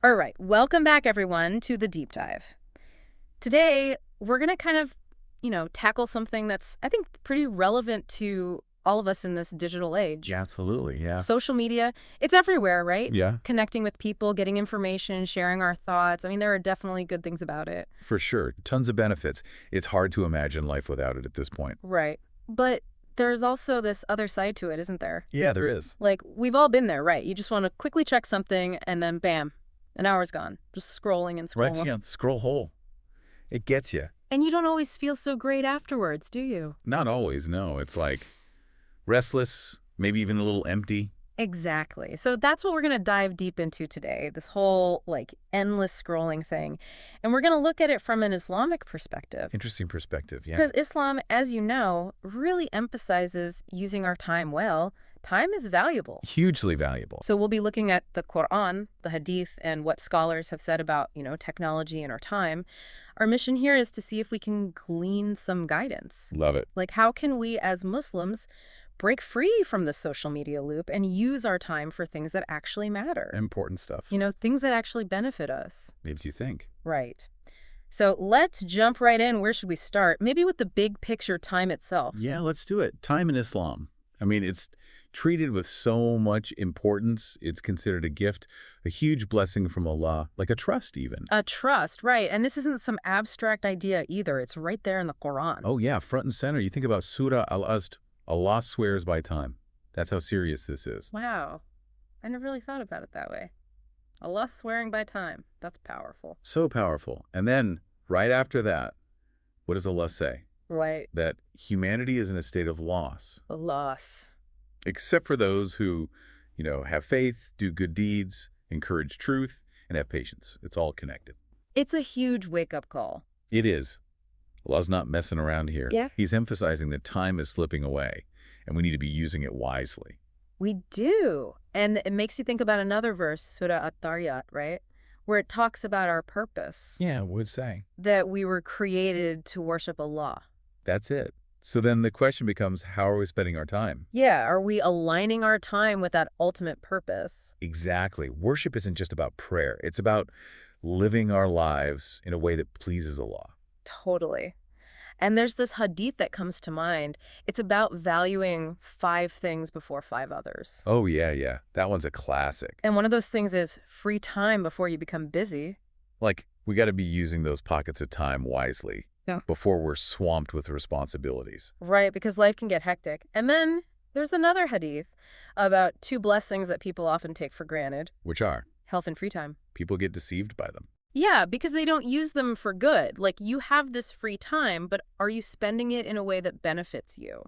All right, welcome back everyone to the deep dive. Today, we're going to kind of, tackle something that's, I think, pretty relevant to all of us in this digital age. Yeah, absolutely. Yeah. Social media, it's everywhere, right? Yeah, Connecting with people, getting information, sharing our thoughts. I mean, there are definitely good things about it. for sure. Tons of benefits. It's hard to imagine life without it at this point. Right. But there's also this other side to it, isn't there? Yeah, there is. Like, we've all been there, right? You just want to quickly check something and then bam, an hour's gone. Just scrolling and Right? scrolling. Yeah, scroll hole. It gets you. And you don't always feel so great afterwards, do you? Not always, no. It's like restless, maybe even a little empty. Exactly. So that's what we're going to dive deep into today, this whole endless scrolling thing. And we're going to look at it from an Islamic perspective. Interesting perspective, yeah. Because Islam, as you know, really emphasizes using our time well. Time is valuable. Hugely valuable. So we'll be looking at the Quran, the Hadith, and what scholars have said about, technology and our time. Our mission here is to see if we can glean some guidance. Love it. Like, how can we as Muslims break free from the social media loop and use our time for things that actually matter? Important stuff. Things that actually benefit us. Makes you think. Right. So let's jump right in. Where should we start? Maybe with the big picture, time itself. Yeah, let's do it. Time in Islam. I mean, it's treated with so much importance. It's considered a gift, a huge blessing from Allah, like a trust even. A trust, right. And this isn't some abstract idea either. It's right there in the Quran. Oh, yeah, front and center. You think about Surah Al-Asr, Allah swears by time. That's how serious this is. Wow. I never really thought about it that way. Allah swearing by time. That's powerful. So powerful. And then, right after that, what does Allah say? Right. That humanity is in a state of loss, A loss. except for those who, have faith, do good deeds, encourage truth, and have patience. It's all connected. It's a huge wake-up call. It is. Allah's not messing around here. Yeah. He's emphasizing that time is slipping away, and we need to be using it wisely. We do. And it makes you think about another verse, Surah At-Dariyat, right? Where it talks about our purpose. Yeah, would say. That we were created to worship Allah. That's it. So then the question becomes, how are we spending our time? Yeah, are we aligning our time with that ultimate purpose? Exactly. Worship isn't just about prayer. It's about living our lives in a way that pleases Allah. Totally. And there's this hadith that comes to mind. It's about valuing 5 things before 5 others. Oh, yeah. That one's a classic. And one of those things is free time before you become busy. Like, we got to be using those pockets of time wisely before we're swamped with responsibilities. Right, because life can get hectic. And then there's another hadith about 2 blessings that people often take for granted. Which are? Health and free time. People get deceived by them. Yeah, because they don't use them for good. Like, you have this free time, but are you spending it in a way that benefits you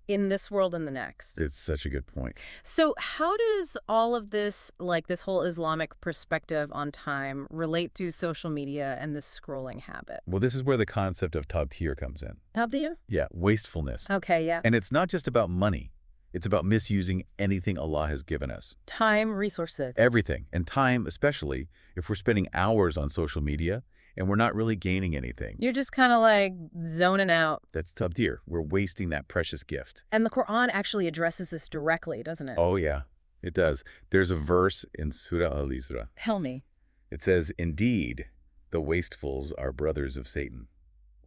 in this world and the next? It's such a good point. So how does all of this, this whole Islamic perspective on time, relate to social media and this scrolling habit? Well, this is where the concept of tabtir comes in. Tabdir? Yeah, wastefulness. Okay, yeah. And it's not just about money. It's about misusing anything Allah has given us. Time, resources. Everything. And time, especially if we're spending hours on social media and we're not really gaining anything. You're just kind of zoning out. That's tabdir. We're wasting that precious gift. And the Quran actually addresses this directly, doesn't it? Oh, yeah, it does. There's a verse in Surah Al-Isra. Tell me. It says, "Indeed, the wastefuls are brothers of Satan."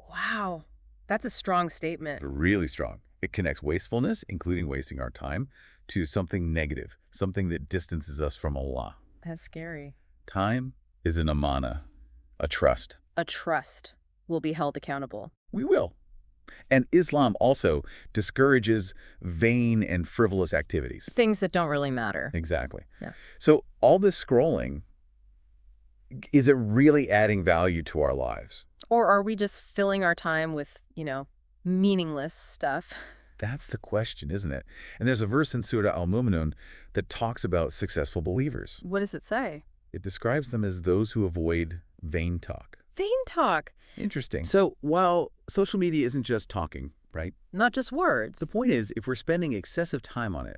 Wow. That's a strong statement. Really strong. It connects wastefulness, including wasting our time, to something negative, something that distances us from Allah. That's scary. Time is an amana, a trust. A trust will be held accountable. We will. And Islam also discourages vain and frivolous activities. Things that don't really matter. Exactly. Yeah. So all this scrolling, is it really adding value to our lives? Or are we just filling our time with, meaningless stuff? That's the question, isn't it? And there's a verse in Surah Al-Mu'minun that talks about successful believers. What does it say? It describes them as those who avoid vain talk. Vain talk. Interesting. So while social media isn't just talking, right? Not just words. The point is, if we're spending excessive time on it,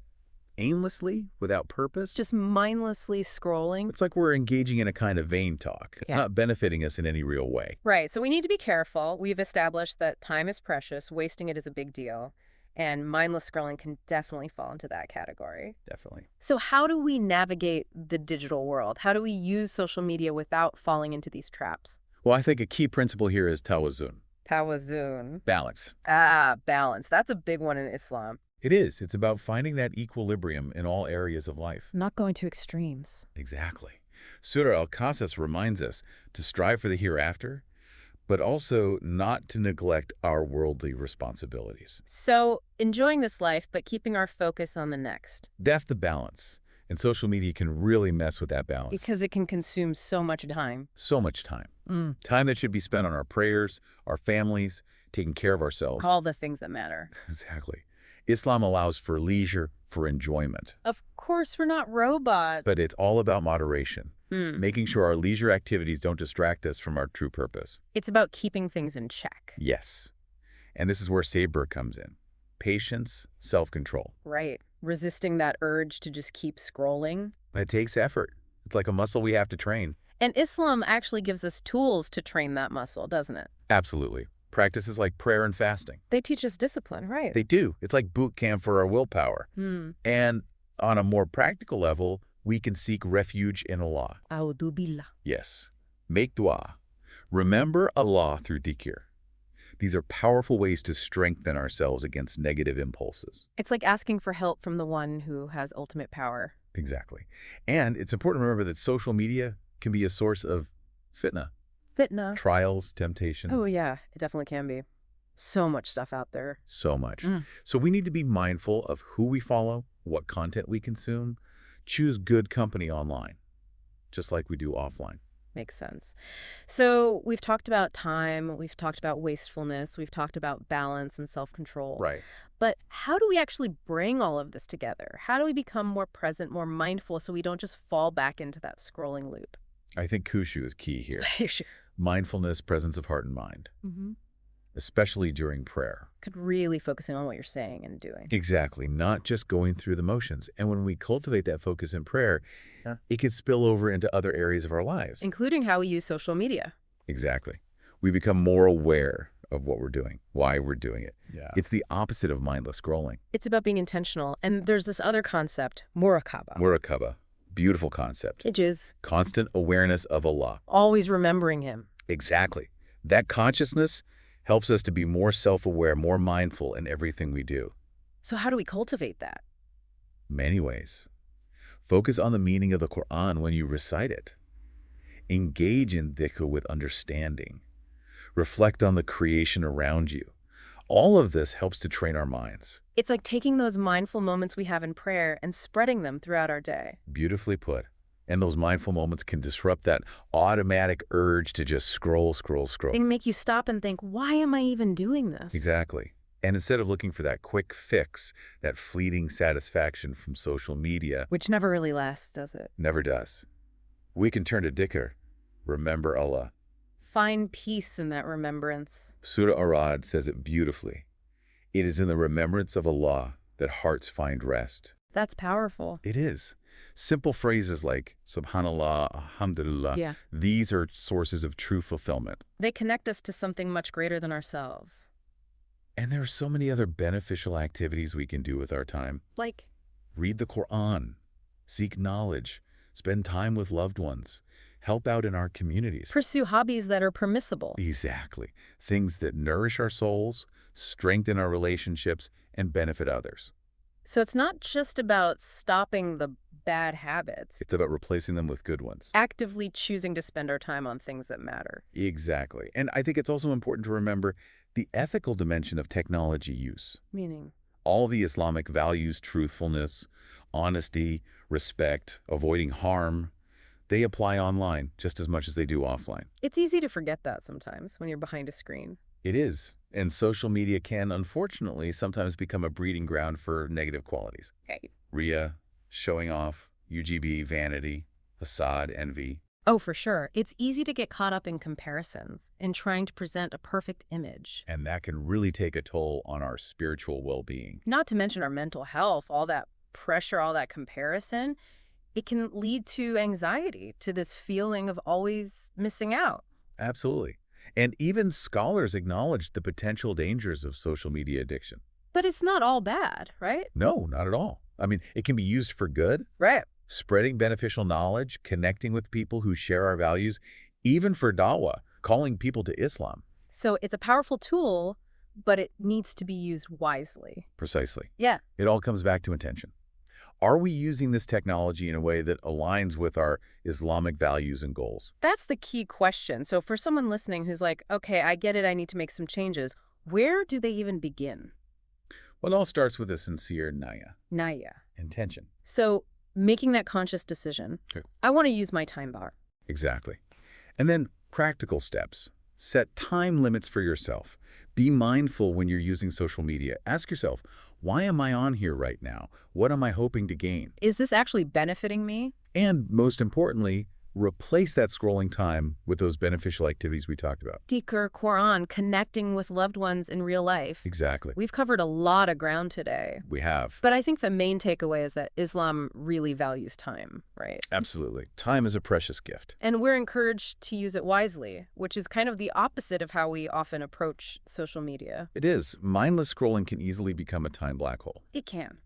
aimlessly, without purpose, Just mindlessly scrolling. it's like we're engaging in a kind of vain talk. It's Yeah. not benefiting us in any real way. Right. So we need to be careful. We've established that time is precious. Wasting it is a big deal. And mindless scrolling can definitely fall into that category. Definitely. So how do we navigate the digital world? How do we use social media without falling into these traps? Well, I think a key principle here is tawazun, Tawazun. balance. Balance. That's a big one in Islam. It is. It's about finding that equilibrium in all areas of life. Not going to extremes. Exactly. Surah Al-Qasas reminds us to strive for the hereafter, but also not to neglect our worldly responsibilities. So enjoying this life, but keeping our focus on the next. That's the balance. And social media can really mess with that balance. Because it can consume so much time. So much time. Time that should be spent on our prayers, our families, taking care of ourselves. All the things that matter. Exactly. Islam allows for leisure, for enjoyment. Of course, we're not robots. But it's all about moderation, making sure our leisure activities don't distract us from our true purpose. It's about keeping things in check. Yes. And this is where sabr comes in. Patience, self-control. Right. Resisting that urge to just keep scrolling. But it takes effort. It's like a muscle we have to train. And Islam actually gives us tools to train that muscle, doesn't it? Absolutely. Practices like prayer and fasting. They teach us discipline, right? They do. It's like boot camp for our willpower. And on a more practical level, we can seek refuge in Allah. A'udhu billah. Yes. Make dua. Remember Allah through dhikr. These are powerful ways to strengthen ourselves against negative impulses. It's like asking for help from the one who has ultimate power. Exactly. And it's important to remember that social media can be a source of fitna. Fitna. Trials, temptations. Oh, yeah. It definitely can be. So much stuff out there. So much. So we need to be mindful of who we follow, what content we consume. Choose good company online, just like we do offline. Makes sense. So we've talked about time, we've talked about wastefulness, we've talked about balance and self-control. Right. But how do we actually bring all of this together? How do we become more present, more mindful, so we don't just fall back into that scrolling loop? I think kushu is key here. Mindfulness, presence of heart and mind, especially during prayer. Really focusing on what you're saying and doing. Exactly, not just going through the motions. And when we cultivate that focus in prayer, it can spill over into other areas of our lives. Including how we use social media. Exactly. We become more aware of what we're doing, why we're doing it. Yeah. It's the opposite of mindless scrolling. It's about being intentional. And there's this other concept, muraqabah. Muraqabah, beautiful concept. Which is Constant awareness of Allah. always remembering him. Exactly. That consciousness helps us to be more self-aware, more mindful in everything we do. So how do we cultivate that? Many ways. Focus on the meaning of the Quran when you recite it. Engage in dhikr with understanding. Reflect on the creation around you. All of this helps to train our minds. It's like taking those mindful moments we have in prayer and spreading them throughout our day. Beautifully put. And those mindful moments can disrupt that automatic urge to just scroll. They make you stop and think, why am I even doing this? Exactly. And instead of looking for that quick fix, that fleeting satisfaction from social media, Which never really lasts, does it? never does. We can turn to dhikr, remember Allah. Find peace in that remembrance. Surah Arad says it beautifully. It is in the remembrance of Allah that hearts find rest. That's powerful. It is. Simple phrases like Subhanallah, Alhamdulillah, Yeah. these are sources of true fulfillment. They connect us to something much greater than ourselves. And there are so many other beneficial activities we can do with our time. Like, Read the Quran, seek knowledge, spend time with loved ones, help out in our communities. pursue hobbies that are permissible. Exactly. Things that nourish our souls, strengthen our relationships, and benefit others. So it's not just about stopping the bad habits. It's about replacing them with good ones. Actively choosing to spend our time on things that matter. Exactly. And I think it's also important to remember the ethical dimension of technology use. Meaning, All the Islamic values, truthfulness, honesty, respect, avoiding harm, they apply online just as much as they do offline. it's easy to forget that sometimes when you're behind a screen. It is. And social media can, unfortunately, sometimes become a breeding ground for negative qualities. Right. Riyah, showing off, UGB, vanity, hasad, envy. Oh, for sure. It's easy to get caught up in comparisons, in trying to present a perfect image. And that can really take a toll on our spiritual well-being. Not to mention our mental health, all that pressure, all that comparison. It can lead to anxiety, to this feeling of always missing out. Absolutely. And even scholars acknowledge the potential dangers of social media addiction. But it's not all bad, right? No, not at all. I mean, it can be used for good, Right. spreading beneficial knowledge, connecting with people who share our values, even for dawah, calling people to Islam. So it's a powerful tool, but it needs to be used wisely. Precisely. Yeah. It all comes back to intention. Are we using this technology in a way that aligns with our Islamic values and goals? That's the key question. So for someone listening who's like, okay, I get it, I need to make some changes, where do they even begin? Well, it all starts with a sincere naya, Naya. intention. So making that conscious decision, Okay. I want to use my time bar. Exactly. And then practical steps. Set time limits for yourself. Be mindful when you're using social media. Ask yourself, why am I on here right now? What am I hoping to gain? Is this actually benefiting me? And most importantly, replace that scrolling time with those beneficial activities we talked about. Dhikr, Quran, connecting with loved ones in real life. Exactly. We've covered a lot of ground today. We have. But I think the main takeaway is that Islam really values time, right? Absolutely. Time is a precious gift. And we're encouraged to use it wisely, which is kind of the opposite of how we often approach social media. It is. Mindless scrolling can easily become a time black hole. It can.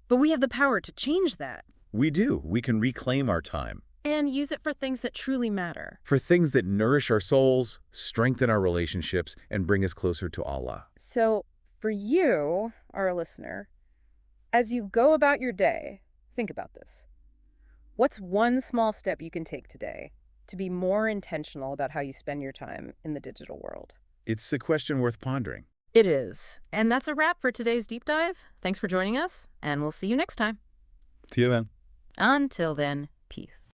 But we have the power to change that We do. We can reclaim our time and use it for things that truly matter. for things that nourish our souls, strengthen our relationships, and bring us closer to Allah. So for you, our listener, as you go about your day, think about this. What's one small step you can take today to be more intentional about how you spend your time in the digital world? It's a question worth pondering. It is. And that's a wrap for today's deep dive. Thanks for joining us, and we'll see you next time. See you then. Until then, peace.